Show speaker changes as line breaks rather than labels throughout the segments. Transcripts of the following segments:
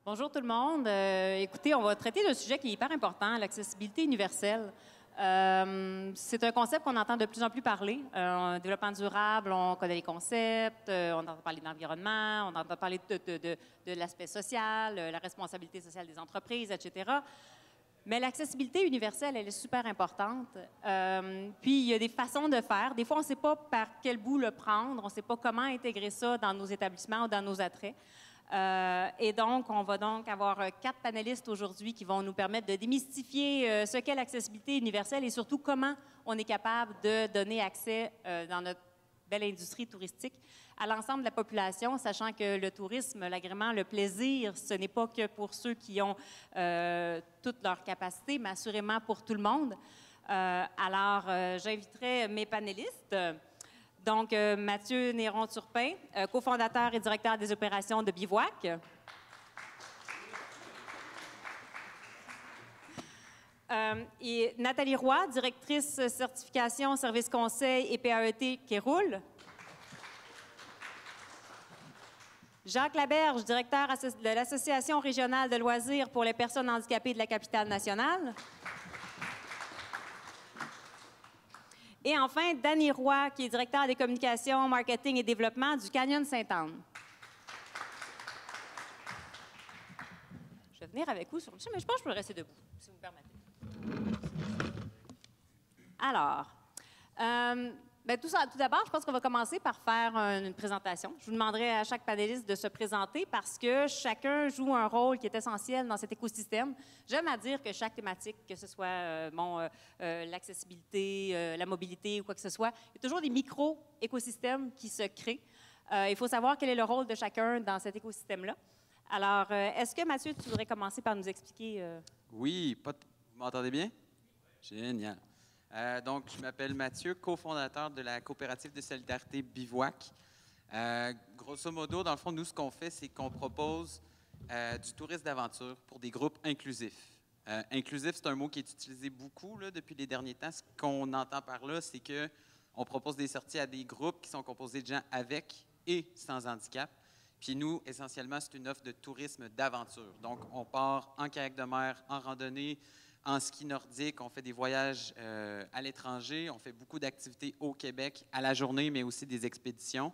Bonjour tout le monde. Écoutez, on va traiter d'un sujet qui est hyper important, l'accessibilité universelle. C'est un concept qu'on entend de plus en plus parler. En développement durable, on connaît les concepts, on entend parler d'environnement, on entend parler de l'aspect social, la responsabilité sociale des entreprises, etc. Mais l'accessibilité universelle, elle est super importante. Puis, il y a des façons de faire. Des fois, on ne sait pas par quel bout le prendre, on ne sait pas comment intégrer ça dans nos établissements ou dans nos attraits. Et donc, on va donc avoir 4 panélistes aujourd'hui qui vont nous permettre de démystifier ce qu'est l'accessibilité universelle et surtout comment on est capable de donner accès dans notre belle industrie touristique à l'ensemble de la population, sachant que le tourisme, l'agrément, le plaisir, ce n'est pas que pour ceux qui ont toutes leurs capacités, mais assurément pour tout le monde. Alors, j'inviterai mes panélistes. Donc, Mathieu Néron-Turpin, cofondateur et directeur des opérations de Bivouac. Et Nathalie Roy, directrice certification, service conseil et PAET Kéroul. Jacques Laberge, directeur de l'Association régionale de loisirs pour les personnes handicapées de la capitale nationale. Et enfin, Danny Roy, qui est directeur des communications, marketing et développement du Canyon Sainte-Anne. Je vais venir avec vous sur le champ, mais je pense que je peux rester debout, si vous me permettez. Alors, tout d'abord, je pense qu'on va commencer par faire une présentation. Je vous demanderai à chaque panéliste de se présenter parce que chacun joue un rôle qui est essentiel dans cet écosystème. J'aime à dire que chaque thématique, que ce soit l'accessibilité, la mobilité ou quoi que ce soit, il y a toujours des micro-écosystèmes qui se créent. Il faut savoir quel est le rôle de chacun dans cet écosystème-là. Alors, est-ce que, Mathieu, tu voudrais commencer par nous expliquer?
Oui, vous m'entendez bien? Génial. Donc, je m'appelle Mathieu, cofondateur de la coopérative de solidarité Bivouac. Grosso modo, dans le fond, nous, ce qu'on fait, c'est qu'on propose du tourisme d'aventure pour des groupes inclusifs. Inclusif, c'est un mot qui est utilisé beaucoup là, depuis les derniers temps. Ce qu'on entend par là, c'est qu'on propose des sorties à des groupes qui sont composés de gens avec et sans handicap. Puis nous, essentiellement, c'est une offre de tourisme d'aventure. Donc, on part en kayak de mer, en randonnée, en ski nordique, on fait des voyages à l'étranger, on fait beaucoup d'activités au Québec à la journée, mais aussi des expéditions.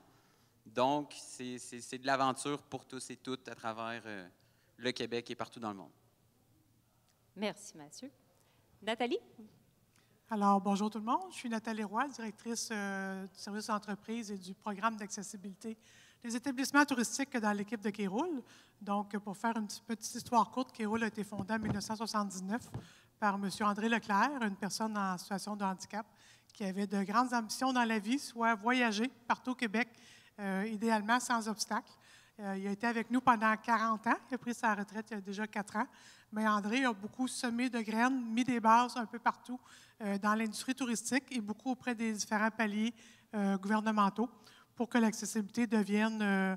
Donc, c'est de l'aventure pour tous et toutes à travers le Québec et partout dans le monde.
Merci, Mathieu. Nathalie?
Alors, bonjour tout le monde. Je suis Nathalie Roy, directrice du service d'entreprise et du programme d'accessibilité des établissements touristiques dans l'équipe de Kéroul. Donc, pour faire une petite histoire courte, Kéroul a été fondé en 1979 par M. André Leclerc, une personne en situation de handicap qui avait de grandes ambitions dans la vie, soit voyager partout au Québec, idéalement sans obstacle. Il a été avec nous pendant 40 ans. Il a pris sa retraite il y a déjà 4 ans. Mais André a beaucoup semé de graines, mis des bases un peu partout dans l'industrie touristique et beaucoup auprès des différents paliers gouvernementaux pour que l'accessibilité devienne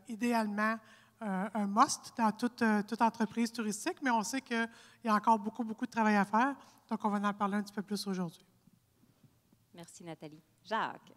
idéalement un must dans toute entreprise touristique. Mais on sait qu'il y a encore beaucoup de travail à faire. Donc, on va en parler un petit peu plus aujourd'hui.
Merci, Nathalie. Jacques?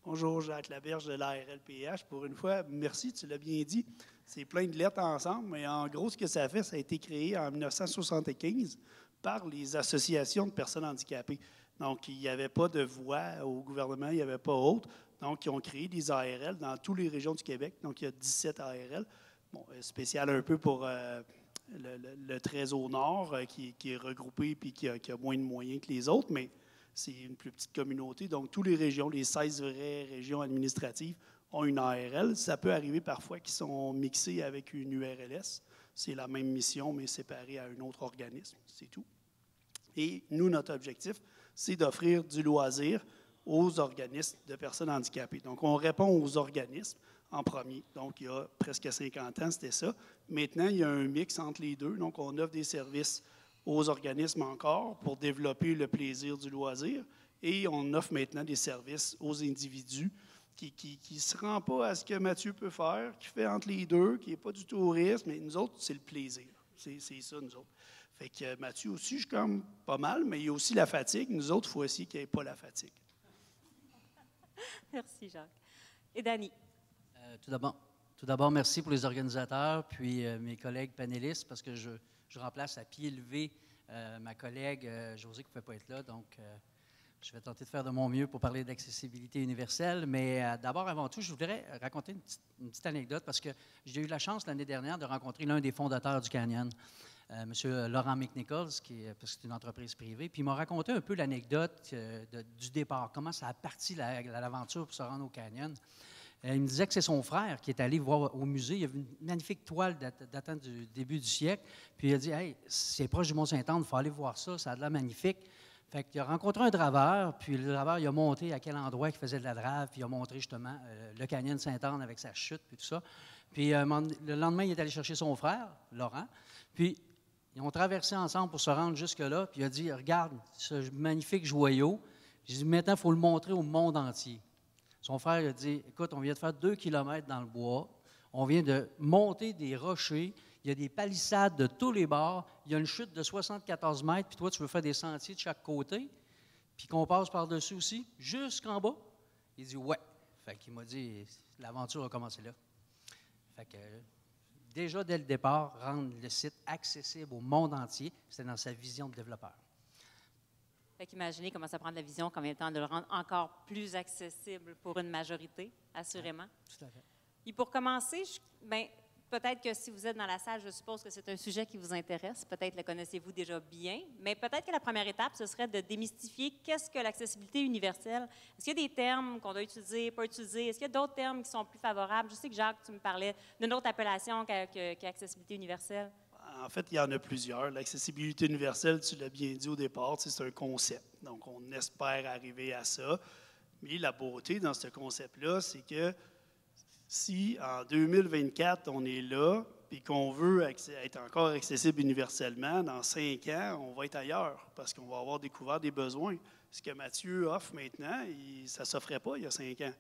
Bonjour, Jacques Laberge de l'ARLPH. Pour une fois, merci, tu l'as bien dit. C'est plein de lettres ensemble, mais en gros, ce que ça fait, ça a été créé en 1975 par les associations de personnes handicapées. Donc, il n'y avait pas de voix au gouvernement, il n'y avait pas autre. Donc, ils ont créé des ARL dans toutes les régions du Québec. Donc, il y a 17 ARL. Bon, spécial un peu pour le Trésor Nord, qui est regroupé et qui a moins de moyens que les autres, mais c'est une plus petite communauté. Donc, toutes les régions, les 16 vraies régions administratives, ont une ARL. Ça peut arriver parfois qu'ils sont mixés avec une URLS. C'est la même mission, mais séparée à un autre organisme. C'est tout. Et nous, notre objectif, c'est d'offrir du loisir aux organismes de personnes handicapées. Donc, on répond aux organismes en premier. Donc, il y a presque 50 ans, c'était ça. Maintenant, il y a un mix entre les deux. Donc, on offre des services aux organismes encore pour développer le plaisir du loisir. Et on offre maintenant des services aux individus qui ne se rend pas à ce que Mathieu peut faire, qui fait entre les deux, qui n'est pas du tourisme, mais nous autres, c'est le plaisir. C'est ça, nous autres. Fait que Mathieu aussi, je suis comme pas mal, mais il y a aussi la fatigue. Nous autres, il faut aussi qu'il n'y ait pas la fatigue.
Merci, Jacques. Et Dany?
Tout Tout d'abord, merci pour les organisateurs, puis mes collègues panélistes, parce que je remplace à pied levé ma collègue Josée qui ne pouvait pas être là. Donc, je vais tenter de faire de mon mieux pour parler d'accessibilité universelle. Mais d'abord, avant tout, je voudrais raconter une petite anecdote, parce que j'ai eu la chance l'année dernière de rencontrer l'un des fondateurs du Canyon, M. Laurent McNichols, parce que c'est une entreprise privée. Puis il m'a raconté un peu l'anecdote du départ, comment ça a parti l'aventure pour se rendre au Canyon. Il me disait que c'est son frère qui est allé voir au musée. Il y avait une magnifique toile datant du début du siècle. Puis il a dit, « Hey, c'est proche du Mont-Saint-Anne, il faut aller voir ça, ça a de l'air magnifique. » Fait qu'il a rencontré un draveur, puis le draveur, il a monté à quel endroit il faisait de la drave, puis il a montré justement le canyon Sainte-Anne avec sa chute, puis tout ça. Puis le lendemain, il est allé chercher son frère, Laurent, puis ils ont traversé ensemble pour se rendre jusque-là, puis il a dit, « Regarde ce magnifique joyau. » J'ai dit, « Maintenant, il faut le montrer au monde entier. » Son frère a dit, « Écoute, on vient de faire 2 kilomètres dans le bois. On vient de monter des rochers. Il y a des palissades de tous les bords. Il y a une chute de 74 mètres. Puis toi, tu veux faire des sentiers de chaque côté. Puis qu'on passe par-dessus aussi, jusqu'en bas. » Il dit, « Ouais. » Fait qu'il m'a dit, l'aventure a commencé là. Fait que déjà, dès le départ, rendre le site accessible au monde entier, c'était dans sa vision de développeur.
Fait qu'imaginez comment ça prend de la vision, combien de temps de le rendre encore plus accessible pour une majorité, assurément.
Tout à fait.
Et pour commencer, peut-être que si vous êtes dans la salle, je suppose que c'est un sujet qui vous intéresse. Peut-être le connaissez-vous déjà bien, mais peut-être que la première étape, ce serait de démystifier qu'est-ce que l'accessibilité universelle. Est-ce qu'il y a des termes qu'on doit utiliser, pas utiliser? Est-ce qu'il y a d'autres termes qui sont plus favorables? Je sais que, Jacques, tu me parlais d'une autre appellation qu'accessibilité universelle.
En fait, il y en a plusieurs. L'accessibilité universelle, tu l'as bien dit au départ, c'est un concept. Donc, on espère arriver à ça. Mais la beauté dans ce concept-là, c'est que si en 2024, on est là, puis qu'on veut être encore accessible universellement, dans 5 ans, on va être ailleurs parce qu'on va avoir découvert des besoins. Ce que Mathieu offre maintenant, ça ne s'offrait pas il y a 5 ans.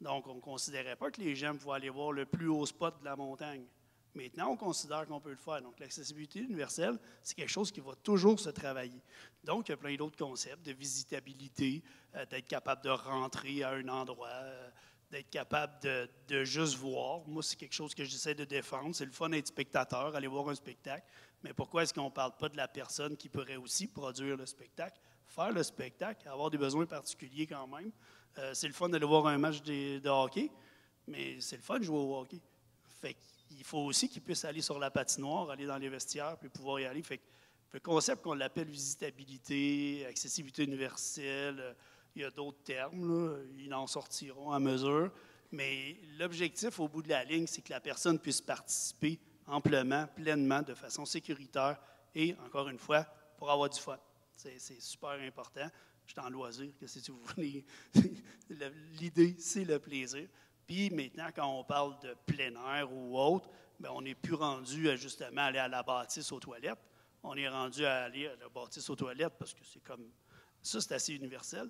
Donc, on ne considérait pas que les gens pouvaient aller voir le plus haut spot de la montagne. Maintenant, on considère qu'on peut le faire. Donc, l'accessibilité universelle, c'est quelque chose qui va toujours se travailler. Donc, il y a plein d'autres concepts de visitabilité, d'être capable de rentrer à un endroit, d'être capable de juste voir. Moi, c'est quelque chose que j'essaie de défendre. C'est le fun d'être spectateur, aller voir un spectacle. Mais pourquoi est-ce qu'on ne parle pas de la personne qui pourrait aussi produire le spectacle, faire le spectacle, avoir des besoins particuliers quand même? C'est le fun d'aller voir un match de hockey, mais c'est le fun de jouer au hockey. Fait il faut aussi qu'ils puissent aller sur la patinoire, aller dans les vestiaires, puis pouvoir y aller. Fait que le concept qu'on l'appelle visitabilité, accessibilité universelle, il y a d'autres termes, là, ils en sortiront à mesure. Mais l'objectif, au bout de la ligne, c'est que la personne puisse participer amplement, pleinement, de façon sécuritaire et, encore une fois, pour avoir du fun. C'est super important. Je suis en loisir, qu'est-ce que vous voulez? L'idée, c'est le plaisir. Puis maintenant, quand on parle de plein air ou autre, bien, on n'est plus rendu à justement aller à la bâtisse aux toilettes. On est rendu à aller à la bâtisse aux toilettes parce que c'est comme ça, c'est assez universel.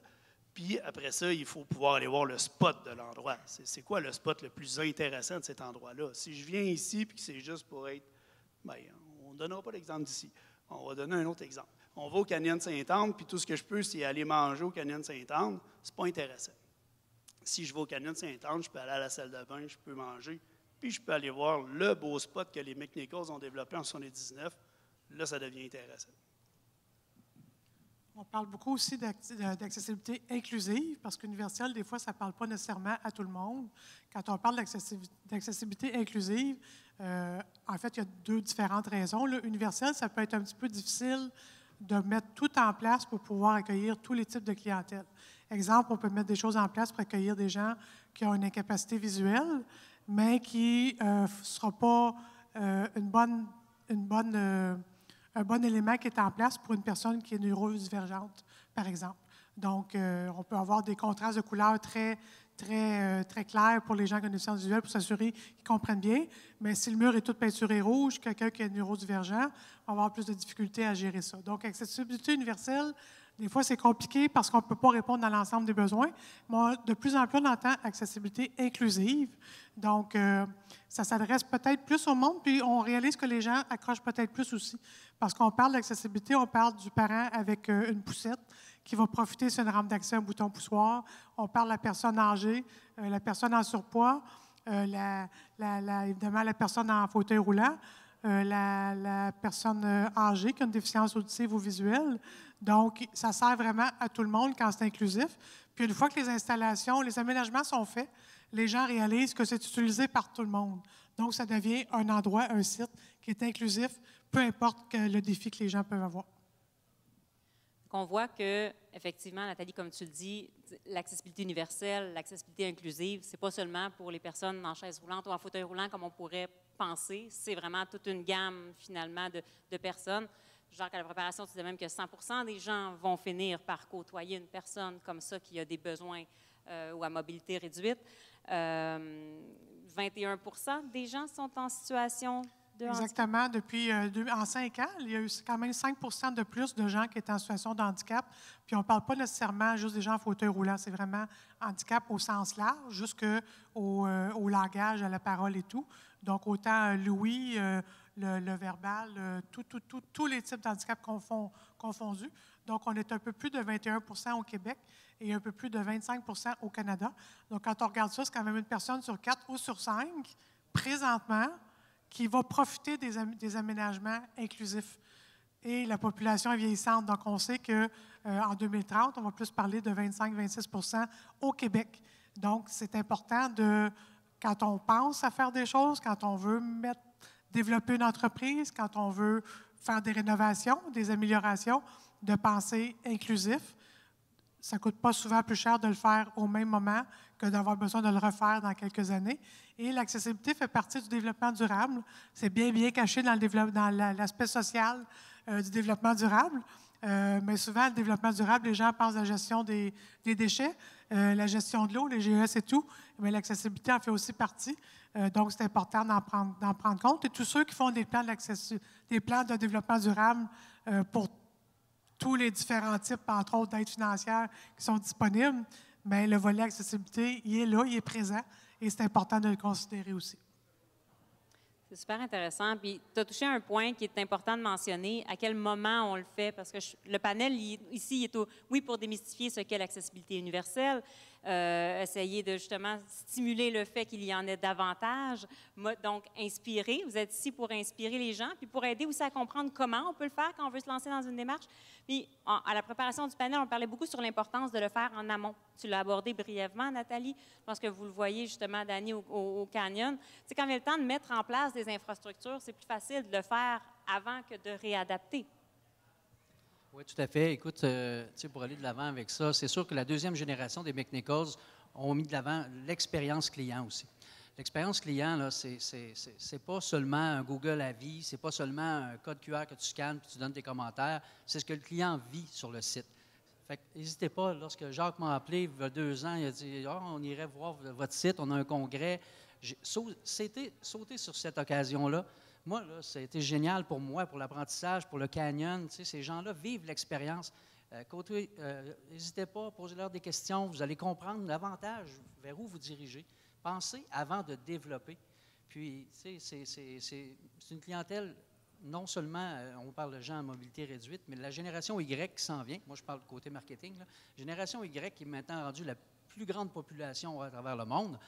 Puis après ça, il faut pouvoir aller voir le spot de l'endroit. C'est quoi le spot le plus intéressant de cet endroit-là? Si je viens ici et que c'est juste pour être... Bien, on ne donnera pas l'exemple d'ici. On va donner un autre exemple. On va au Canyon Sainte-Anne, puis tout ce que je peux, c'est aller manger au Canyon Sainte-Anne. C'est pas intéressant. Si je vais au Canyon Sainte-Anne, je peux aller à la salle de bain, je peux manger, puis je peux aller voir le beau spot que les McNichols ont développé en 1979. Là, ça devient intéressant.
On parle beaucoup aussi d'accessibilité inclusive, parce qu'universelle, des fois, ça ne parle pas nécessairement à tout le monde. Quand on parle d'accessibilité inclusive, en fait, il y a 2 différentes raisons. Là, universelle, ça peut être un petit peu difficile de mettre tout en place pour pouvoir accueillir tous les types de clientèle. Exemple, on peut mettre des choses en place pour accueillir des gens qui ont une incapacité visuelle, mais qui ne sera pas un bon élément qui est en place pour une personne qui est neurodivergente, par exemple. Donc, on peut avoir des contrastes de couleurs très clairs pour les gens qui ont une déficience visuelle pour s'assurer qu'ils comprennent bien. Mais si le mur est tout peinturé rouge, quelqu'un qui est neurodivergent va avoir plus de difficultés à gérer ça. Donc, accessibilité universelle, des fois, c'est compliqué parce qu'on ne peut pas répondre à l'ensemble des besoins. Moi, de plus en plus, on entend accessibilité inclusive. Donc, ça s'adresse peut-être plus au monde, puis on réalise que les gens accrochent peut-être plus aussi. Parce qu'on parle d'accessibilité, on parle du parent avec une poussette qui va profiter sur une rampe d'accès, un bouton poussoir. On parle de la personne âgée, la personne en surpoids. évidemment la personne en fauteuil roulant, la personne âgée qui a une déficience auditive ou visuelle. Donc, ça sert vraiment à tout le monde quand c'est inclusif. Puis une fois que les installations, les aménagements sont faits, les gens réalisent que c'est utilisé par tout le monde. Donc, ça devient un endroit, un site qui est inclusif, peu importe le défi que les gens peuvent avoir.
On voit que, effectivement, Nathalie, comme tu le dis, l'accessibilité universelle, l'accessibilité inclusive, c'est pas seulement pour les personnes en chaise roulante ou en fauteuil roulant comme on pourrait penser. C'est vraiment toute une gamme, finalement, de personnes. Genre qu'à la préparation, tu disais même que 100 des gens vont finir par côtoyer une personne comme ça qui a des besoins ou à mobilité réduite. 21 des gens sont en situation de handicap.
Exactement. Depuis en 5 ans, il y a eu quand même 5 de plus de gens qui étaient en situation de handicap. Puis on ne parle pas nécessairement juste des gens en fauteuil roulant. C'est vraiment handicap au sens large, jusqu'au langage, à la parole et tout. Donc, autant l'ouïe, le verbal, tous les types d'handicap confondus. Donc, on est un peu plus de 21 au Québec et un peu plus de 25 au Canada. Donc, quand on regarde ça, c'est quand même une personne sur 4 ou sur 5, présentement, qui va profiter des aménagements inclusifs. Et la population est vieillissante. Donc, on sait qu'en 2030, on va plus parler de 25-26 au Québec. Donc, c'est important quand on pense à faire des choses, quand on veut développer une entreprise, quand on veut faire des rénovations, des améliorations, de penser inclusif. Ça ne coûte pas souvent plus cher de le faire au même moment que d'avoir besoin de le refaire dans quelques années. Et l'accessibilité fait partie du développement durable. C'est bien caché dans l'aspect social du développement durable. Mais souvent, le développement durable, les gens pensent à la gestion des déchets, la gestion de l'eau, les GES et tout. Mais l'accessibilité en fait aussi partie. Donc, c'est important d'en prendre compte. Et tous ceux qui font des plans de développement durable pour tous les différents types, entre autres, d'aides financières qui sont disponibles, bien, le volet accessibilité, il est là, il est présent, et c'est important de le considérer aussi.
C'est super intéressant. Puis, tu as touché un point qui est important de mentionner. À quel moment on le fait? Parce que le panel, ici, il est oui, pour démystifier ce qu'est l'accessibilité universelle, essayer de justement stimuler le fait qu'il y en ait davantage. Donc, inspirer. Vous êtes ici pour inspirer les gens, puis pour aider aussi à comprendre comment on peut le faire quand on veut se lancer dans une démarche. Puis, à la préparation du panel, on parlait beaucoup sur l'importance de le faire en amont. Tu l'as abordé brièvement, Nathalie. Je pense que vous le voyez justement, Dani, au Canyon. C'est quand il y a le temps de mettre en place des infrastructures, c'est plus facile de le faire avant que de réadapter.
Oui, tout à fait. Écoute, pour aller de l'avant avec ça, c'est sûr que la deuxième génération des McNichols ont mis de l'avant l'expérience client aussi. L'expérience client, là, c'est pas seulement un Google Avis, c'est pas seulement un code QR que tu scannes et tu donnes tes commentaires, c'est ce que le client vit sur le site. Fait que n'hésitez pas, lorsque Jacques m'a appelé il y a 2 ans, il a dit on irait voir votre site, on a un congrès. C'était sauter sur cette occasion-là. Moi, là, ça a été génial pour moi, pour l'apprentissage, pour le Canyon. Tu sais, ces gens-là vivent l'expérience. N'hésitez pas, posez-leur des questions. Vous allez comprendre davantage vers où vous dirigez. Pensez avant de développer. Puis, tu sais, c'est une clientèle, non seulement, on parle de gens à mobilité réduite, mais la génération Y qui s'en vient. Moi, je parle du côté marketing. Là. Génération Y qui est maintenant rendue la plus grande population à travers le monde.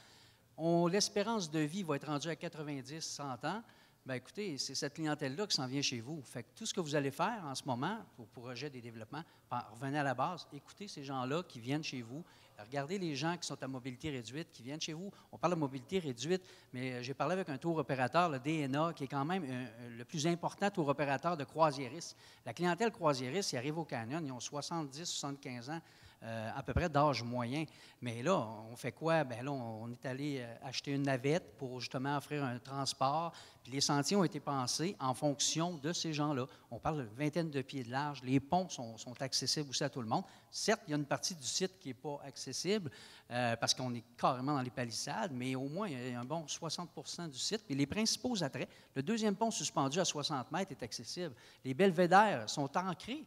L'espérance de vie va être rendue à 90, 100 ans. Bien, écoutez, c'est cette clientèle-là qui s'en vient chez vous. Fait que tout ce que vous allez faire en ce moment pour projet des développements, revenez à la base, écoutez ces gens-là qui viennent chez vous, regardez les gens qui sont à mobilité réduite, qui viennent chez vous. On parle de mobilité réduite, mais j'ai parlé avec un tour opérateur, le DNA, qui est quand même le plus important tour opérateur de croisiéristes. La clientèle croisiériste, ils arrivent au Canyon, ils ont 70, 75 ans. À peu près d'âge moyen. Mais là, on fait quoi? Bien là, on est allé acheter une navette pour justement offrir un transport. Puis les sentiers ont été pensés en fonction de ces gens-là. On parle de vingtaine de pieds de large. Les ponts sont accessibles aussi à tout le monde. Certes, il y a une partie du site qui n'est pas accessible parce qu'on est carrément dans les palissades, mais au moins, il y a un bon 60 du site. Puis les principaux attraits, le deuxième pont suspendu à 60 mètres est accessible. Les belvédères sont ancrés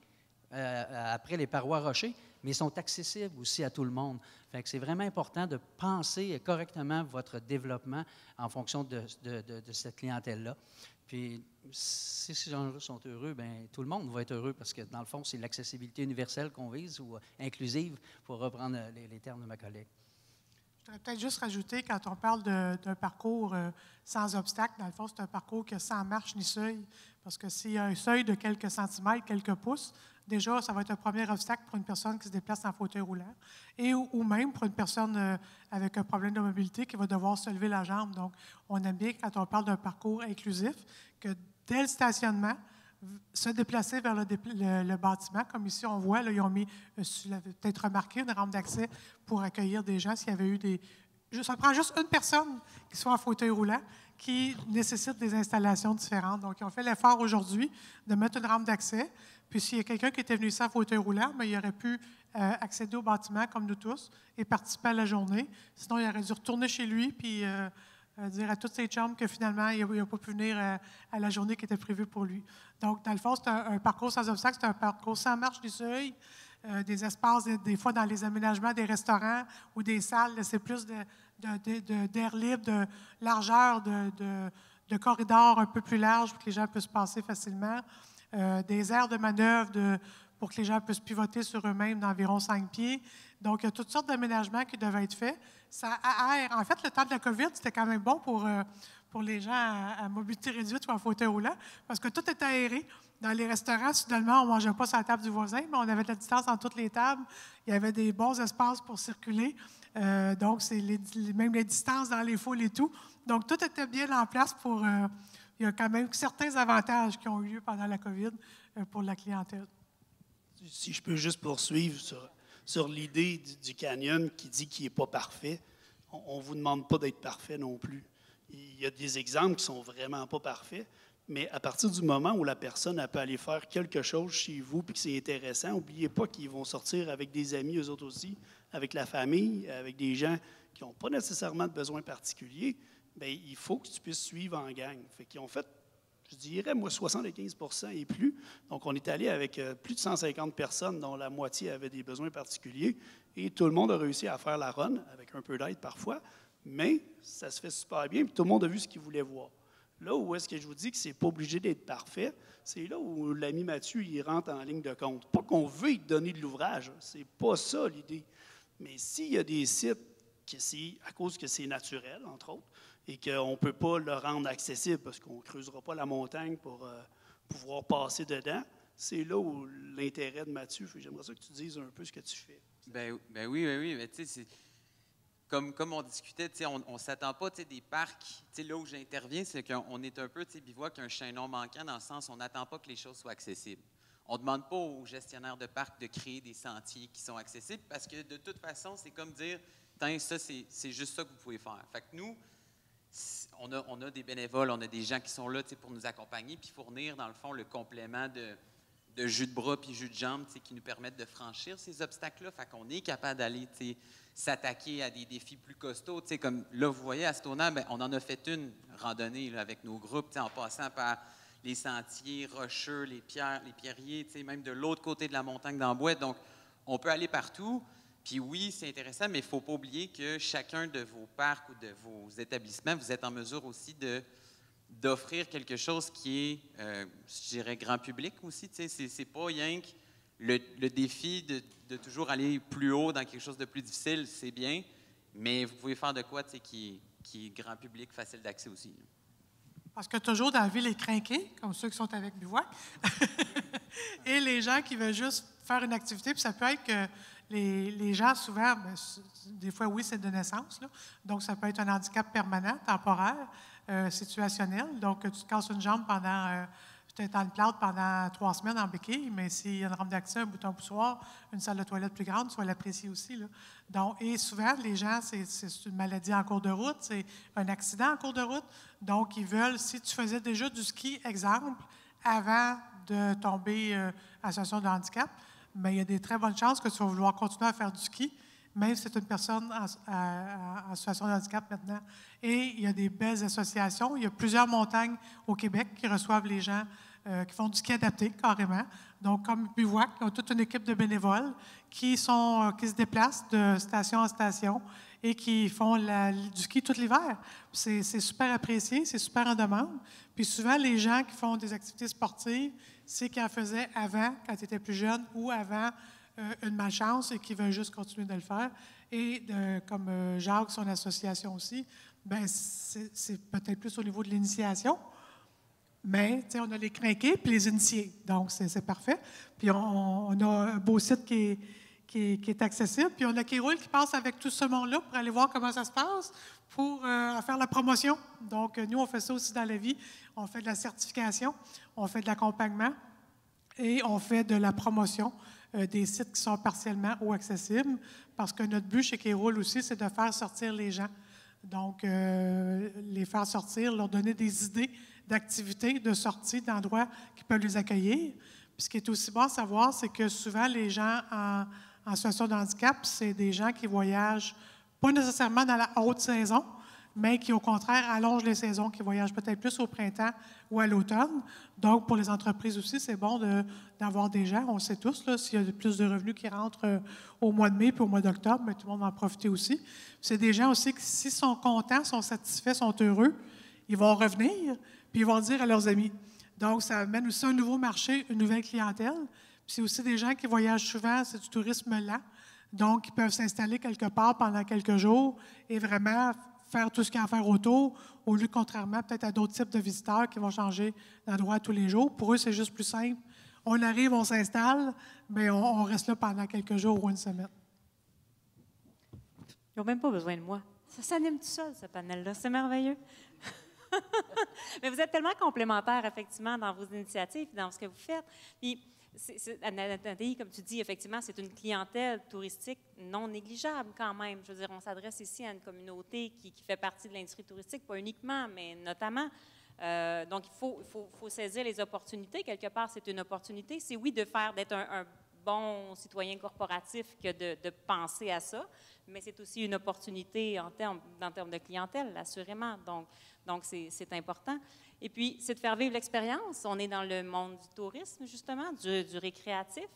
après les parois rochers, mais ils sont accessibles aussi à tout le monde. Fait que c'est vraiment important de penser correctement votre développement en fonction de cette clientèle-là. Puis, si ces gens-là sont heureux, bien, tout le monde va être heureux parce que, dans le fond, c'est l'accessibilité universelle qu'on vise ou inclusive, pour reprendre les termes de ma collègue.
Je voudrais peut-être juste rajouter, quand on parle d'un parcours sans obstacle, dans le fond, c'est un parcours qui est sans marche ni seuil. Parce que s'il y a un seuil de quelques centimètres, quelques pouces, déjà, ça va être un premier obstacle pour une personne qui se déplace en fauteuil roulant. Et ou même pour une personne avec un problème de mobilité qui va devoir se lever la jambe. Donc, on aime bien, quand on parle d'un parcours inclusif, que dès le stationnement, se déplacer vers le bâtiment. Comme ici, on voit, là, ils ont mis, vous l'avez peut-être remarqué, une rampe d'accès pour accueillir des gens s'il y avait eu des... Ça prend juste une personne qui soit en fauteuil roulant qui nécessite des installations différentes. Donc, ils ont fait l'effort aujourd'hui de mettre une rampe d'accès. Puis, s'il y a quelqu'un qui était venu ici en fauteuil roulant, bien, il aurait pu accéder au bâtiment, comme nous tous, et participer à la journée. Sinon, il aurait dû retourner chez lui, puis dire à toutes ses chambres que finalement, il n'a pas pu venir à la journée qui était prévue pour lui. Donc, dans le fond, c'est un parcours sans obstacle, c'est un parcours sans marche du seuil, des espaces, des fois dans les aménagements des restaurants ou des salles, c'est plus d'air libre, de largeur, de corridors un peu plus larges pour que les gens puissent passer facilement, des aires de manœuvre pour que les gens puissent pivoter sur eux-mêmes d'environ 5 pieds. Donc, il y a toutes sortes d'aménagements qui devaient être faits. Ça aère. En fait, le temps de la COVID, c'était quand même bon pour les gens à mobilité réduite ou en fauteuil roulant, parce que tout était aéré. Dans les restaurants, soudainement, on ne mangeait pas sur la table du voisin, mais on avait de la distance entre toutes les tables. Il y avait des bons espaces pour circuler. Donc, c'est même les distances dans les foules et tout. Donc, tout était bien en place pour... il y a quand même certains avantages qui ont eu lieu pendant la COVID pour la clientèle.
Si je peux juste poursuivre sur l'idée du canyon qui dit qu'il n'est pas parfait, on ne vous demande pas d'être parfait non plus. Il y a des exemples qui ne sont vraiment pas parfaits, mais à partir du moment où la personne elle peut aller faire quelque chose chez vous et que c'est intéressant, n'oubliez pas qu'ils vont sortir avec des amis, eux autres aussi, avec la famille, avec des gens qui n'ont pas nécessairement de besoins particuliers. Bien, il faut que tu puisses suivre en gang. Fait qu'ils ont fait, je dirais, moi, 75 % et plus. Donc, on est allé avec plus de 150 personnes, dont la moitié avait des besoins particuliers. Et tout le monde a réussi à faire la run, avec un peu d'aide parfois. Mais ça se fait super bien, puis tout le monde a vu ce qu'il voulait voir. Là où est-ce que je vous dis que c'est pas obligé d'être parfait, c'est là où l'ami Mathieu, il rentre en ligne de compte. Pas qu'on veut lui donner de l'ouvrage, c'est pas ça l'idée. Mais s'il y a des sites, à cause que c'est naturel, entre autres, et qu'on ne peut pas le rendre accessible parce qu'on ne creusera pas la montagne pour pouvoir passer dedans, c'est là où l'intérêt de Mathieu, j'aimerais ça que tu dises un peu ce que tu fais.
Ben oui, mais tu sais, comme on discutait, on ne s'attend pas, des parcs, là où j'interviens, c'est qu'on est un peu, bivouac, un chaînon manquant dans le sens où on n'attend pas que les choses soient accessibles. On ne demande pas aux gestionnaires de parcs de créer des sentiers qui sont accessibles parce que de toute façon, c'est comme dire, ça, c'est juste ça que vous pouvez faire. Fait que nous, on a des bénévoles, on a des gens qui sont là pour nous accompagner puis fournir, dans le fond, le complément de jus de bras puis jus de jambes qui nous permettent de franchir ces obstacles-là. Fait qu'on est capable d'aller s'attaquer à des défis plus costauds. Comme là, vous voyez, à Stoneham, on en a fait une randonnée là, avec nos groupes, en passant par les sentiers rocheux, les pierriers, même de l'autre côté de la montagne d'Amboise. Donc, on peut aller partout. Puis oui, c'est intéressant, mais il ne faut pas oublier que chacun de vos parcs ou de vos établissements, vous êtes en mesure aussi d'offrir quelque chose qui est, je dirais, grand public aussi. C'est pas rien que le défi de toujours aller plus haut dans quelque chose de plus difficile, c'est bien, mais vous pouvez faire de quoi qui est grand public, facile d'accès aussi.
Parce que toujours dans la ville, les crinqués, comme ceux qui sont avec Bivouac, et les gens qui veulent juste faire une activité, puis ça peut être que les gens, souvent, des fois, oui, c'est de naissance, là. Donc, ça peut être un handicap permanent, temporaire, situationnel. Donc, tu te casses une jambe pendant, tu es dans le plâtre pendant 3 semaines en béquille, mais s'il y a une rampe d'accès, un bouton poussoir, une salle de toilette plus grande, tu vas l'apprécier aussi, là. Donc, et souvent, les gens, c'est une maladie en cours de route, c'est un accident en cours de route. Donc, ils veulent, si tu faisais déjà du ski, exemple, avant de tomber en situation de handicap, mais il y a des très bonnes chances que tu vas vouloir continuer à faire du ski, même si c'est une personne en situation de handicap maintenant. Et il y a des belles associations. Il y a plusieurs montagnes au Québec qui reçoivent les gens qui font du ski adapté, carrément. Donc, comme Bivouac, ils ont toute une équipe de bénévoles qui se déplacent de station en station et qui font du ski tout l'hiver. C'est super apprécié, c'est super en demande. Puis souvent, les gens qui font des activités sportives, c'est qu'ils en faisaient avant, quand ils étaient plus jeunes, ou avant une malchance et qui veulent juste continuer de le faire. Et comme Jacques, son association aussi, ben c'est peut-être plus au niveau de l'initiation, mais on a les crinqués puis les initiés. Donc, c'est parfait. Puis on a un beau site qui est accessible. Puis on a Kéroul qui passe avec tout ce monde-là pour aller voir comment ça se passe, pour faire la promotion. Donc, nous, on fait ça aussi dans la vie. On fait de la certification, on fait de l'accompagnement et on fait de la promotion des sites qui sont partiellement ou accessibles, parce que notre but chez Kéroul aussi, c'est de faire sortir les gens. Donc, les faire sortir, leur donner des idées d'activités, de sorties, d'endroits qui peuvent les accueillir. Puis ce qui est aussi bon à savoir, c'est que souvent, les gens en situation de handicap, c'est des gens qui voyagent pas nécessairement dans la haute saison, mais qui, au contraire, allongent les saisons, qui voyagent peut-être plus au printemps ou à l'automne. Donc, pour les entreprises aussi, c'est bon d'avoir des gens, on le sait tous, s'il y a plus de revenus qui rentrent au mois de mai puis au mois d'octobre, mais tout le monde va en profiter aussi. C'est des gens aussi qui, s'ils sont contents, sont satisfaits, sont heureux, ils vont revenir, puis ils vont le dire à leurs amis. Donc, ça amène aussi un nouveau marché, une nouvelle clientèle. Puis c'est aussi des gens qui voyagent souvent, c'est du tourisme lent. Donc, ils peuvent s'installer quelque part pendant quelques jours et vraiment faire tout ce qu'il y a à faire autour, au lieu, contrairement peut-être à d'autres types de visiteurs qui vont changer d'endroit tous les jours. Pour eux, c'est juste plus simple. On arrive, on s'installe, mais on reste là pendant quelques jours ou une semaine.
Ils n'ont même pas besoin de moi. Ça s'anime tout seul, ce panel-là. C'est merveilleux. Mais vous êtes tellement complémentaires, effectivement, dans vos initiatives, dans ce que vous faites. Puis, Nathalie, comme tu dis, effectivement, c'est une clientèle touristique non négligeable quand même. Je veux dire, on s'adresse ici à une communauté qui fait partie de l'industrie touristique, pas uniquement, mais notamment. Donc, il faut saisir les opportunités. Quelque part, c'est une opportunité. C'est oui d'être un bon citoyen corporatif que de penser à ça, mais c'est aussi une opportunité en termes de clientèle, assurément. Donc c'est important. Et puis, c'est de faire vivre l'expérience. On est dans le monde du tourisme, justement, du récréatif.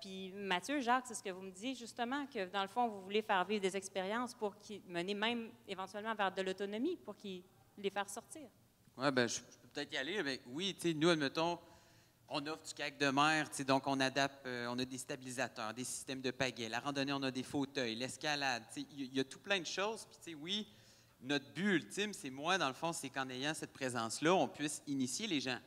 Puis, Mathieu, Jacques, c'est ce que vous me disiez, justement, que dans le fond, vous voulez faire vivre des expériences pour mener même éventuellement vers de l'autonomie, pour les faire sortir.
Oui, bien, je peux peut-être y aller. Mais oui, tu sais, nous, admettons, on offre du kayak de mer, donc on adapte, on a des stabilisateurs, des systèmes de pagaie. La randonnée, on a des fauteuils, l'escalade. Il y a tout plein de choses. Puis, oui, notre but ultime, c'est moi, dans le fond, c'est qu'en ayant cette présence-là, on puisse initier les gens.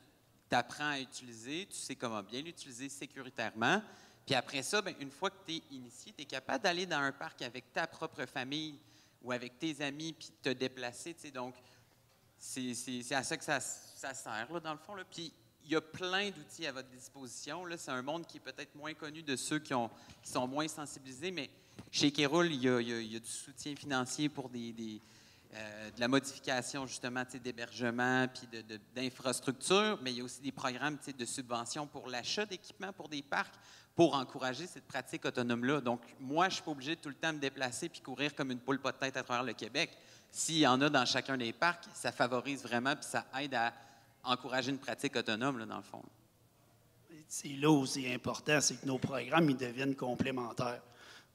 Tu apprends à utiliser, tu sais comment bien l'utiliser sécuritairement. Puis après ça, bien, une fois que tu es initié, tu es capable d'aller dans un parc avec ta propre famille ou avec tes amis, puis te déplacer. Donc, c'est à ça que ça sert, là, dans le fond. Là. Puis, il y a plein d'outils à votre disposition. Là. C'est un monde qui est peut-être moins connu de ceux qui sont moins sensibilisés, mais chez Kéroul, il y a du soutien financier pour de la modification, justement, d'hébergement puis d'infrastructures, mais il y a aussi des programmes de subvention pour l'achat d'équipements pour des parcs pour encourager cette pratique autonome-là. Donc, moi, je ne suis pas obligé de tout le temps me déplacer puis courir comme une poule pas de tête à travers le Québec. S'il y en a dans chacun des parcs, ça favorise vraiment puis ça aide à encourager une pratique autonome, là, dans le fond.
C'est là où c'est important, c'est que nos programmes ils deviennent complémentaires.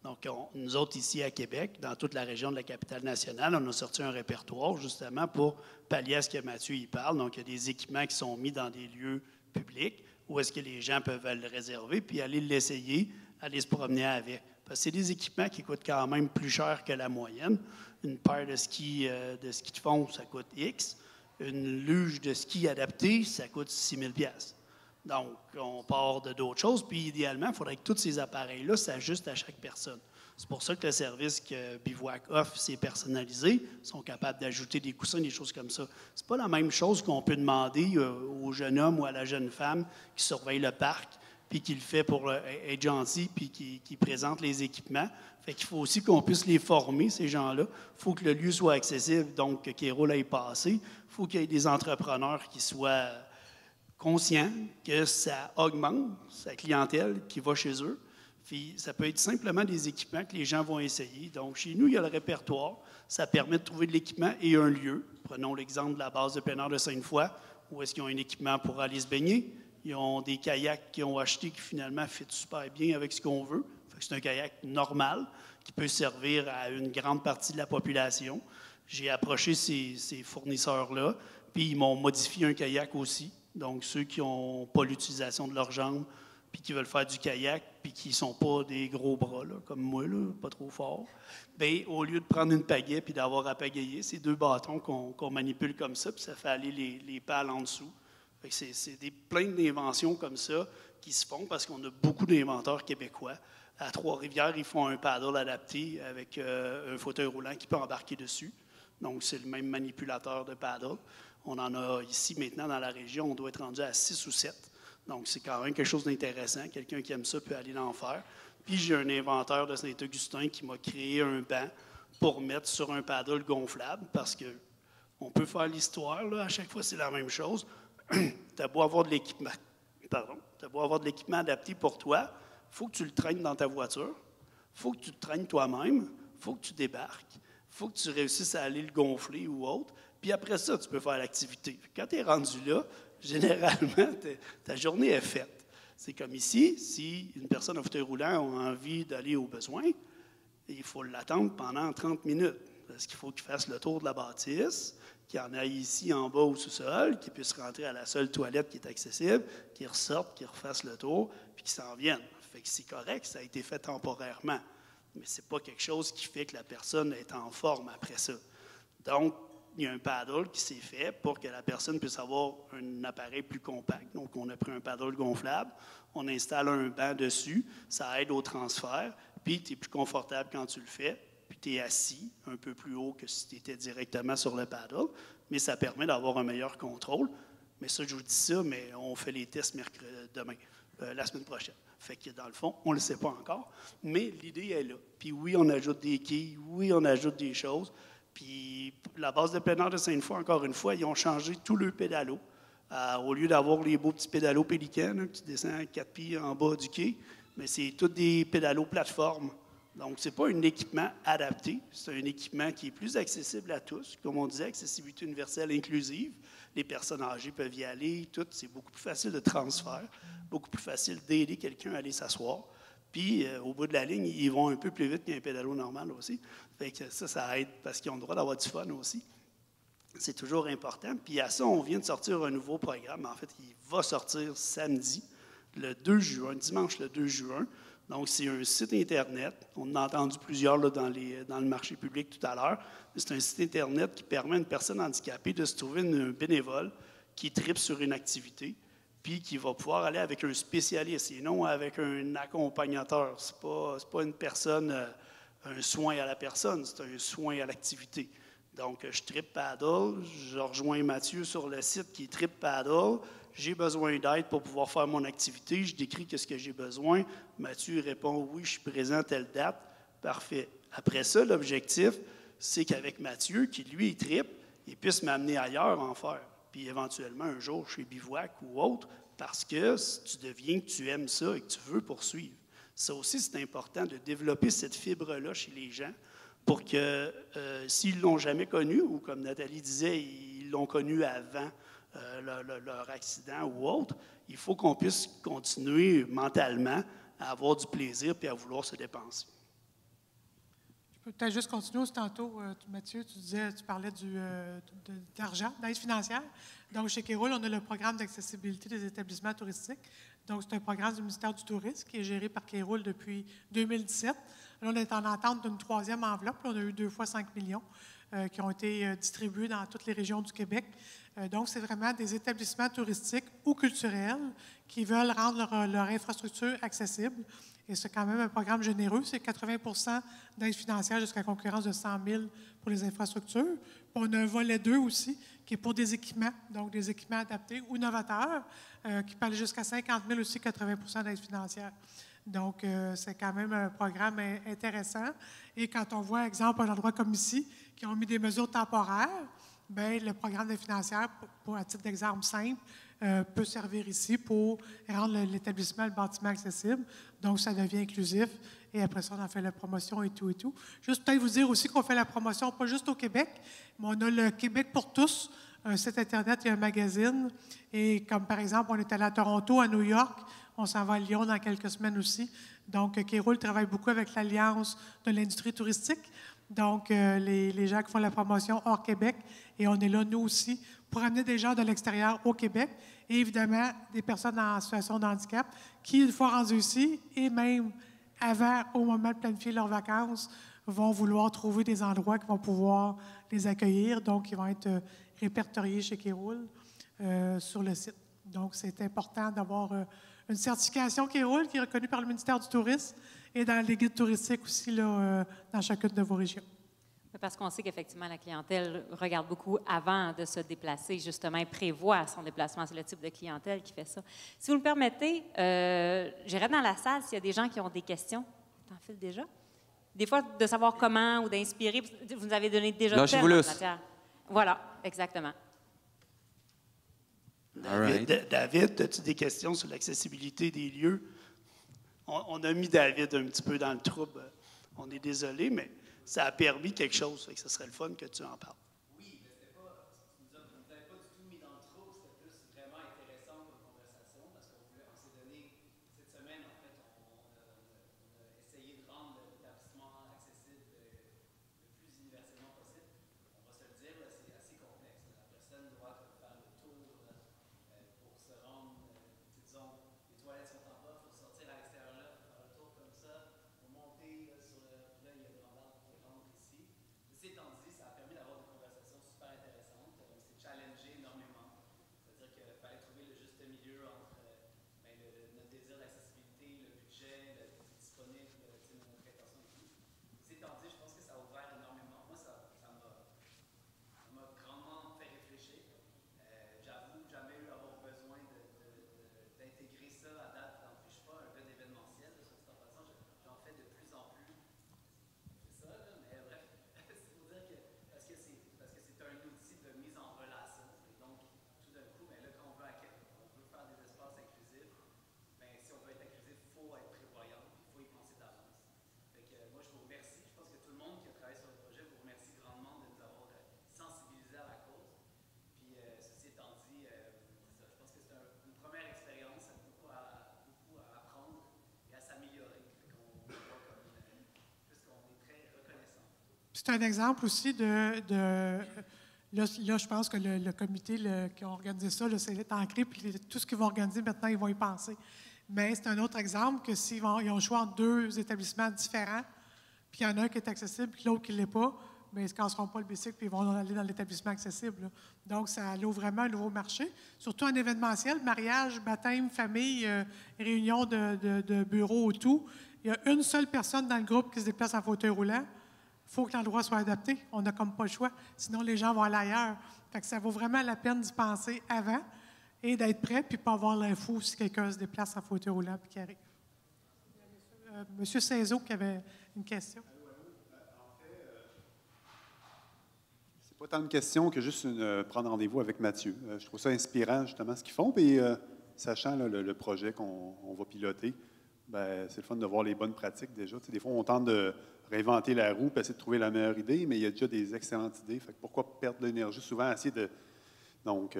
Donc, nous autres, ici à Québec, dans toute la région de la Capitale-Nationale, on a sorti un répertoire, justement, pour pallier à ce que Mathieu y parle. Donc, il y a des équipements qui sont mis dans des lieux publics où est-ce que les gens peuvent le réserver puis aller l'essayer, aller se promener avec. Parce que c'est des équipements qui coûtent quand même plus cher que la moyenne. Une paire de skis de fond, ça coûte X. Une luge de ski adaptée, ça coûte 6 000 $. Donc, on part de d'autres choses. Puis, idéalement, il faudrait que tous ces appareils-là s'ajustent à chaque personne. C'est pour ça que le service que Bivouac offre, c'est personnalisé. Ils sont capables d'ajouter des coussins, des choses comme ça. C'est pas la même chose qu'on peut demander au jeune homme ou à la jeune femme qui surveille le parc, puis qui le fait pour être gentil, puis qui présente les équipements. Fait qu'il faut aussi qu'on puisse les former, ces gens-là. Il faut que le lieu soit accessible, donc que Kéroul aille passer. Il faut qu'il y ait des entrepreneurs qui soient conscients que ça augmente sa clientèle qui va chez eux. Puis ça peut être simplement des équipements que les gens vont essayer. Donc, chez nous, il y a le répertoire. Ça permet de trouver de l'équipement et un lieu. Prenons l'exemple de la base de plein air de Sainte-Foy, où est-ce qu'ils ont un équipement pour aller se baigner. Ils ont des kayaks qu'ils ont achetés qui, finalement, fit super bien avec ce qu'on veut. Fait que c'est un kayak normal qui peut servir à une grande partie de la population. J'ai approché ces fournisseurs-là, puis ils m'ont modifié un kayak aussi. Donc, ceux qui n'ont pas l'utilisation de leurs jambes, puis qui veulent faire du kayak, puis qui ne sont pas des gros bras, là, comme moi, là, pas trop forts, bien, au lieu de prendre une pagaie puis d'avoir à pagayer, c'est 2 bâtons qu'on manipule comme ça, puis ça fait aller les pales en dessous. Fait que c'est plein d'inventions comme ça qui se font parce qu'on a beaucoup d'inventeurs québécois. À Trois-Rivières, ils font un paddle adapté avec un fauteuil roulant qui peut embarquer dessus. Donc, c'est le même manipulateur de paddle. On en a ici maintenant dans la région, on doit être rendu à 6 ou 7. Donc, c'est quand même quelque chose d'intéressant. Quelqu'un qui aime ça peut aller l'en faire. Puis, j'ai un inventeur de Saint-Augustin qui m'a créé un banc pour mettre sur un paddle gonflable parce qu'on peut faire l'histoire, là, à chaque fois, c'est la même chose. Tu as beau avoir de l'équipement. T'as beau avoir de l'équipement adapté pour toi, il faut que tu le traînes dans ta voiture, il faut que tu te traînes toi-même, il faut que tu débarques, il faut que tu réussisses à aller le gonfler ou autre, puis après ça, tu peux faire l'activité. Quand tu es rendu là, généralement, ta journée est faite. C'est comme ici, si une personne en fauteuil roulant a envie d'aller au besoin, il faut l'attendre pendant 30 minutes, parce qu'il faut qu'il fasse le tour de la bâtisse, qu'il en aille ici en bas au sous-sol, qu'il puisse rentrer à la seule toilette qui est accessible, qu'il ressorte, qu'il refasse le tour, puis qu'il s'en vienne. Fait que c'est correct, ça a été fait temporairement. Mais ce n'est pas quelque chose qui fait que la personne est en forme après ça. Donc, il y a un paddle qui s'est fait pour que la personne puisse avoir un appareil plus compact. Donc, on a pris un paddle gonflable, on installe un banc dessus, ça aide au transfert, puis tu es plus confortable quand tu le fais. Puis tu es assis un peu plus haut que si tu étais directement sur le paddle, mais ça permet d'avoir un meilleur contrôle. Mais ça, je vous dis ça, mais on fait les tests la semaine prochaine. Fait que dans le fond, on ne le sait pas encore, mais l'idée est là. Puis oui, on ajoute des quilles, oui, on ajoute des choses. Puis la base de plein air de Sainte-Foy, encore une fois, ils ont changé tout le pédalo. Au lieu d'avoir les beaux petits pédalos pélicans, là, que tu descends 4 pieds en bas du quai, mais c'est tous des pédalos plateformes. Donc, ce n'est pas un équipement adapté, c'est un équipement qui est plus accessible à tous. Comme on disait, accessibilité universelle inclusive. Les personnes âgées peuvent y aller, tout. C'est beaucoup plus facile de transfert, beaucoup plus facile d'aider quelqu'un à aller s'asseoir. Puis, au bout de la ligne, ils vont un peu plus vite qu'un pédalo normal aussi. Fait que ça aide parce qu'ils ont le droit d'avoir du fun aussi. C'est toujours important. Puis, à ça, on vient de sortir un nouveau programme. En fait, il va sortir samedi, le 2 juin, dimanche le 2 juin. Donc, c'est un site Internet. On a entendu plusieurs là, dans le marché public tout à l'heure. C'est un site Internet qui permet à une personne handicapée de se trouver un bénévole qui tripe sur une activité, puis qui va pouvoir aller avec un spécialiste et non avec un accompagnateur. Ce n'est pas une personne, un soin à la personne, c'est un soin à l'activité. Donc, je tripe paddle, je rejoins Mathieu sur le site qui est Trip Paddle. J'ai besoin d'aide pour pouvoir faire mon activité. Je décris ce que j'ai besoin. Mathieu répond « Oui, je suis présent à telle date. » Parfait. Après ça, l'objectif, c'est qu'avec Mathieu, qui lui, il tripe, il puisse m'amener ailleurs en faire. Puis éventuellement, un jour, chez Bivouac ou autre, parce que tu deviens que tu aimes ça et que tu veux poursuivre. Ça aussi, c'est important de développer cette fibre-là chez les gens pour que s'ils ne l'ont jamais connu, ou comme Nathalie disait, ils l'ont connu avant leur accident ou autre, il faut qu'on puisse continuer mentalement à avoir du plaisir et à vouloir se dépenser.
Je peux peut-être juste continuer aussi tantôt, Mathieu, tu parlais d'argent, d'aide financière. Donc, chez Kéroul, on a le programme d'accessibilité des établissements touristiques. Donc, c'est un programme du ministère du Tourisme qui est géré par Kéroul depuis 2017. Là, on est en attente d'une 3e enveloppe. Là, on a eu 2 fois 5 millions qui ont été distribués dans toutes les régions du Québec. Donc, c'est vraiment des établissements touristiques ou culturels qui veulent rendre leur infrastructure accessible. Et c'est quand même un programme généreux. C'est 80 d'aide financière jusqu'à concurrence de 100 000 pour les infrastructures. Puis on a un volet 2 aussi, qui est pour des équipements, donc des équipements adaptés ou novateurs, qui peut aller jusqu'à 50 000 aussi, 80 d'aide financière. Donc, c'est quand même un programme intéressant. Et quand on voit, exemple, un endroit comme ici, qui ont mis des mesures temporaires, bien, le programme d'aide financière, à titre d'exemple simple, peut servir ici pour rendre l'établissement, le bâtiment accessible. Donc, ça devient inclusif. Et après ça, on en fait la promotion et tout et tout. Juste peut-être vous dire aussi qu'on fait la promotion, pas juste au Québec, mais on a le Québec pour tous, un site Internet et un magazine. Et comme par exemple, on est allé à Toronto, à New York, on s'en va à Lyon dans quelques semaines aussi. Donc, Kéroul travaille beaucoup avec l'Alliance de l'industrie touristique. Donc, les gens qui font la promotion hors Québec. Et on est là, nous aussi, pour amener des gens de l'extérieur au Québec et évidemment des personnes en situation de handicap qui, une fois rendues ici, et même avant, au moment de planifier leurs vacances, vont vouloir trouver des endroits qui vont pouvoir les accueillir. Donc, ils vont être répertoriés chez Kéroul sur le site. Donc, c'est important d'avoir une certification Kéroul qui est reconnue par le ministère du Tourisme et dans les guides touristiques aussi, là, dans chacune de vos régions.
Parce qu'on sait qu'effectivement, la clientèle regarde beaucoup avant de se déplacer, justement, et prévoit son déplacement. C'est le type de clientèle qui fait ça. Si vous me permettez, j'irai dans la salle s'il y a des gens qui ont des questions. T'en files déjà? Des fois, de savoir comment ou d'inspirer. Vous nous avez donné déjà de
Lâchez-vous lousse.
matière. Voilà, exactement.
David, as-tu des questions sur l'accessibilité des lieux? On a mis David un petit peu dans le trouble. On est désolé, mais ça a permis quelque chose. Fait que ce serait le fun que tu en parles.
Oui, mais c'était pas, vous n'avez pas du tout mis dans le trou, c'était plus vraiment intéressant comme conversation parce qu'on s'est donné, cette semaine, en fait, on a essayé de rendre l'établissement accessible le plus universellement possible. On va se le dire, là, c'est assez complexe. La personne doit faire le tour pour se rendre, disons, les toilettes sont en bas, il faut sortir à l'extérieur là, il faut faire le tour comme ça, il faut monter sur le. Là, il y a des rambardes qui rentrent ici. Ceci étant dit, ça a permis d'avoir des conversations super intéressantes. On s'est challengé énormément. C'est-à-dire qu'il fallait trouver le juste milieu entre notre désir d'accessibilité, le budget, le disponible, notre intention et tout. Ceci étant dit, je pense que ça a ouvert énormément. Moi, ça m'a grandement fait réfléchir. J'avoue, jamais eu à avoir besoin d'intégrer ça à date. Je ne suis pas un gars d'événementiel, de cette façon. J'en fais de plus en plus. C'est ça, là, mais bref, c'est pour dire que parce que c'est un outil de mise en relation. Et donc, tout d'un coup, là, quand on veut faire des espaces inclusifs, si on veut être inclusif, il faut être prévoyant, il faut y penser d'avance. Fait que moi, je vous remercie. Je pense que tout le monde qui a travaillé sur le projet vous remercie grandement de nous avoir sensibilisés à la cause. Puis, ceci étant dit, je pense que c'est une première expérience, beaucoup à apprendre et à s'améliorer. Fait qu'on voit comme puisqu'on est très reconnaissant.
C'est un exemple aussi là, je pense que le comité qui a organisé ça, là, c'est ancré, puis tout ce qu'ils vont organiser maintenant, ils vont y penser. Mais c'est un autre exemple que s'ils ont le choix entre deux établissements différents, puis il y en a un qui est accessible, puis l'autre qui ne l'est pas, mais ils ne se casseront pas le bicycle, puis ils vont aller dans l'établissement accessible, là. Donc, ça ouvre vraiment un nouveau marché, surtout en événementiel, mariage, baptême, famille, réunion de bureaux ou tout. Il y a une seule personne dans le groupe qui se déplace en fauteuil roulant. Il faut que l'endroit soit adapté. On n'a comme pas le choix. Sinon, les gens vont aller ailleurs. Fait que ça vaut vraiment la peine d'y penser avant et d'être prêt, puis pas avoir l'info si quelqu'un se déplace en fauteuil roulant puis qui arrive. Monsieur Cézot qui avait une question.
C'est pas tant une question que juste prendre rendez-vous avec Mathieu. Je trouve ça inspirant, justement, ce qu'ils font. Puis, sachant là, le projet qu'on va piloter, c'est le fun de voir les bonnes pratiques déjà. Des fois, on tente de réinventer la roue et essayer de trouver la meilleure idée, mais il y a déjà des excellentes idées. Fait que pourquoi perdre de l'énergie souvent à essayer de. Donc,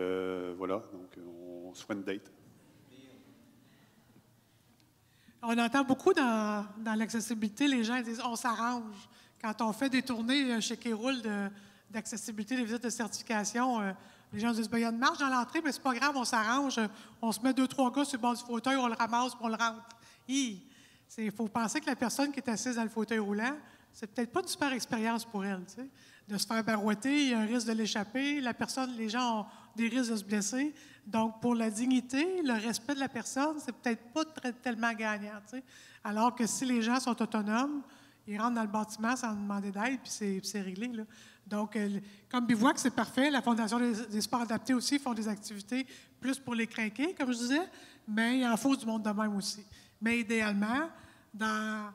voilà. Donc, on se fait une date.
On entend beaucoup dans l'accessibilité, les gens disent on s'arrange. Quand on fait des tournées chez Kéroul d'accessibilité, des visites de certification, les gens disent il y a une marche dans l'entrée, mais c'est pas grave, on s'arrange. On se met 2-3 gars sur le bord du fauteuil, on le ramasse, puis on le rentre. Il faut penser que la personne qui est assise dans le fauteuil roulant, c'est peut-être pas une super expérience pour elle, tu sais, de se faire barouetter, il y a un risque de l'échapper, les gens ont des risques de se blesser. Donc, pour la dignité, le respect de la personne, c'est peut-être pas tellement gagnant, tu sais. Alors que si les gens sont autonomes, ils rentrent dans le bâtiment sans demander d'aide, puis c'est réglé, là. Donc, comme Bivouac, c'est parfait. La Fondation des sports adaptés aussi font des activités plus pour les crinqués, comme je disais, mais il en faut du monde de même aussi. Mais idéalement, dans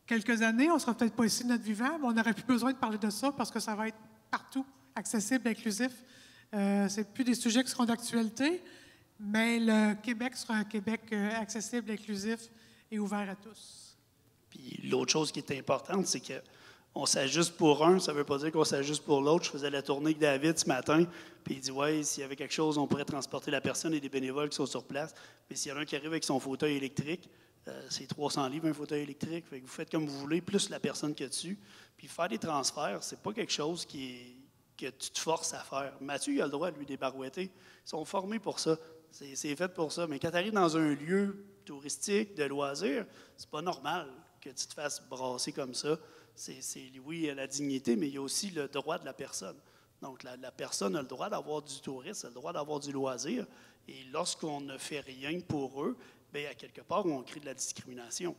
quelques années, on ne sera peut-être pas ici de notre vivant, mais on n'aurait plus besoin de parler de ça parce que ça va être partout, accessible, inclusif. C'est plus des sujets qui seront d'actualité, mais le Québec sera un Québec accessible, inclusif et ouvert à tous.
Puis l'autre chose qui est importante, c'est qu'on s'ajuste pour un, ça ne veut pas dire qu'on s'ajuste pour l'autre. Je faisais la tournée avec David ce matin, puis il dit « Ouais, s'il y avait quelque chose, on pourrait transporter la personne et des bénévoles qui sont sur place. Mais s'il y en a un qui arrive avec son fauteuil électrique, c'est 300 livres un fauteuil électrique. Fait que vous faites comme vous voulez, plus la personne qui est dessus. Puis faire des transferts, c'est pas quelque chose qui que tu te forces à faire. Mathieu, il a le droit de lui débarouetter. Ils sont formés pour ça. C'est fait pour ça. Mais quand tu arrives dans un lieu touristique, de loisirs, c'est pas normal que tu te fasses brasser comme ça. Oui, il y a la dignité, mais il y a aussi le droit de la personne. Donc, la personne a le droit d'avoir du tourisme, a le droit d'avoir du loisir. Et lorsqu'on ne fait rien pour eux, bien, à quelque part, on crée de la discrimination.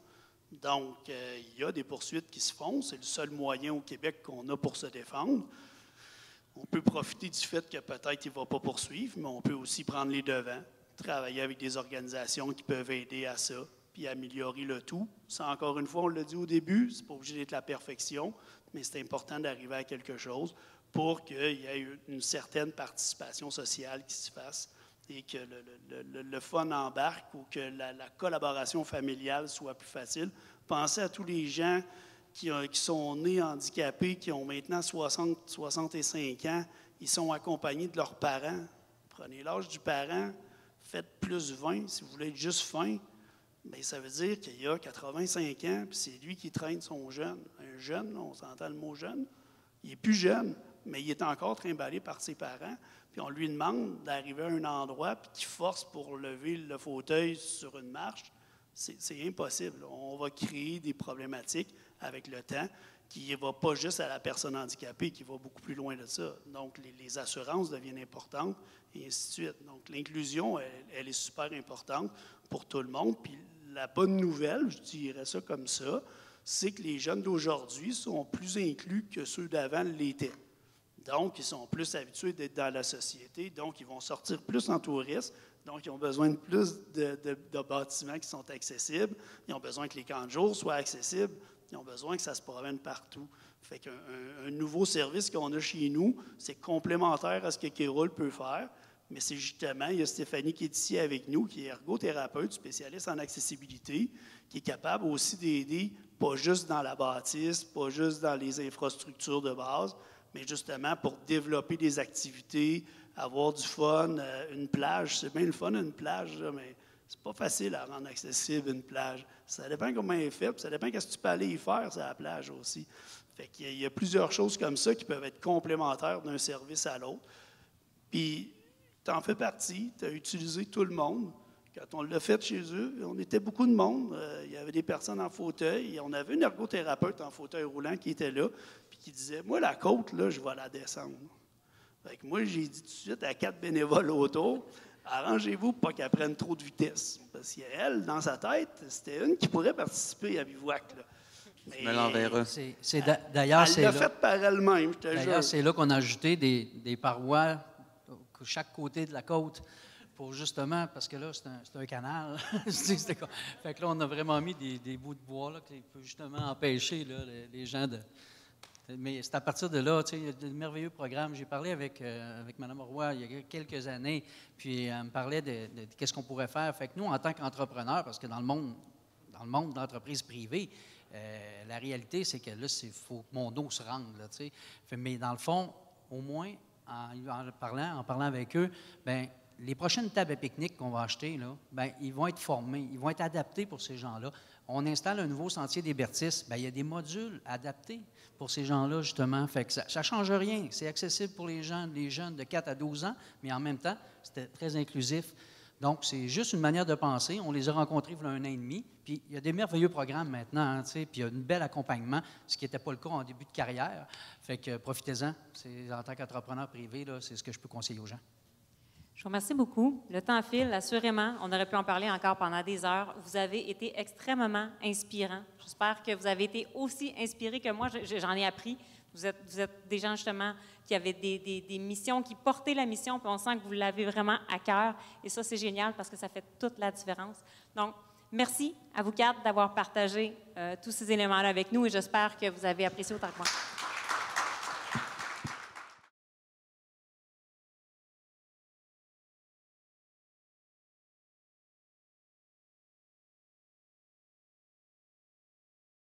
Donc, il y a des poursuites qui se font. C'est le seul moyen au Québec qu'on a pour se défendre. On peut profiter du fait que peut-être il ne va pas poursuivre, mais on peut aussi prendre les devants, travailler avec des organisations qui peuvent aider à ça, puis améliorer le tout. Ça, encore une fois, on l'a dit au début, c'est pas obligé d'être la perfection, mais c'est important d'arriver à quelque chose pour qu'il y ait une certaine participation sociale qui se fasse et que le fun embarque ou que la collaboration familiale soit plus facile. Pensez à tous les gens qui sont nés handicapés, qui ont maintenant 65 ans, ils sont accompagnés de leurs parents. Prenez l'âge du parent, faites plus 20, si vous voulez être juste fin, bien, ça veut dire qu'il y a 85 ans, puis c'est lui qui traîne son jeune. Un jeune, on s'entend le mot jeune, il n'est plus jeune, mais il est encore trimballé par ses parents, puis on lui demande d'arriver à un endroit, puis qu'il force pour lever le fauteuil sur une marche. C'est impossible. On va créer des problématiques avec le temps qui ne va pas juste à la personne handicapée, qui va beaucoup plus loin de ça. Donc, les assurances deviennent importantes, et ainsi de suite. Donc, l'inclusion, elle est super importante pour tout le monde. Puis, la bonne nouvelle, je dirais ça comme ça, c'est que les jeunes d'aujourd'hui sont plus inclus que ceux d'avant l'étaient. Donc, ils sont plus habitués d'être dans la société, donc ils vont sortir plus en tourisme, donc ils ont besoin de plus de bâtiments qui sont accessibles, ils ont besoin que les camps de jour soient accessibles, ils ont besoin que ça se promène partout. Fait qu'un nouveau service qu'on a chez nous, c'est complémentaire à ce que Kéroul peut faire, mais c'est justement, il y a Stéphanie qui est ici avec nous, qui est ergothérapeute, spécialiste en accessibilité, qui est capable aussi d'aider, pas juste dans la bâtisse, pas juste dans les infrastructures de base, mais justement pour développer des activités, avoir du fun. Une plage, c'est bien le fun, une plage, là, mais c'est pas facile à rendre accessible une plage. Ça dépend comment elle est faite, ça dépend qu'est-ce que tu peux aller y faire sur la plage aussi. Fait qu'il y a plusieurs choses comme ça qui peuvent être complémentaires d'un service à l'autre. Puis, tu en fais partie, tu as utilisé tout le monde. Quand on l'a fait chez eux, on était beaucoup de monde. Il y avait des personnes en fauteuil. Et on avait une ergothérapeute en fauteuil roulant qui était là, puis qui disait, moi, la côte, là, je vais la descendre. Fait que moi, j'ai dit tout de suite à 4 bénévoles autour, arrangez-vous pour pas qu'elle prenne trop de vitesse. Parce qu'elle, dans sa tête, c'était une qui pourrait participer à Bivouac. Là.
Mais me l'enverra.
D'ailleurs,
elle l'a fait par elle-même, je te jure.
D'ailleurs, c'est là qu'on a ajouté des parois de chaque côté de la côte. Pour justement, parce que là, c'est un canal. Fait que là, on a vraiment mis des bouts de bois là, qui peuvent justement empêcher là, les gens de. Mais c'est à partir de là, tu sais, il y a de merveilleux programmes. J'ai parlé avec Mme Roy il y a quelques années, puis elle me parlait de qu'est-ce qu'on pourrait faire. Fait que nous, en tant qu'entrepreneurs, parce que dans le monde d'entreprises privées, la réalité, c'est que là, il faut que mon dos se rende, là, tu sais. Mais dans le fond, au moins, en parlant avec eux, bien, les prochaines tables à pique-nique qu'on va acheter, là, bien, ils vont être formés, ils vont être adaptés pour ces gens-là. On installe un nouveau sentier des Bertis, bien, il y a des modules adaptés pour ces gens-là, justement. Fait que ça ne change rien. C'est accessible pour les jeunes de 4 à 12 ans, mais en même temps, c'était très inclusif. Donc, c'est juste une manière de penser. On les a rencontrés il y a 1 an et demi. Puis, il y a des merveilleux programmes maintenant, hein, tu sais, puis il y a un bel accompagnement, ce qui n'était pas le cas en début de carrière. Fait que profitez-en. En tant qu'entrepreneur privé, là, c'est ce que je peux conseiller aux gens.
Je vous remercie beaucoup. Le temps file, assurément. On aurait pu en parler encore pendant des heures. Vous avez été extrêmement inspirant. J'espère que vous avez été aussi inspirés que moi. J'en ai appris. Vous êtes des gens, justement, qui avaient des missions, qui portaient la mission, puis on sent que vous l'avez vraiment à cœur. Et ça, c'est génial parce que ça fait toute la différence. Donc, merci à vous quatre d'avoir partagé tous ces éléments-là avec nous et j'espère que vous avez apprécié autant que moi.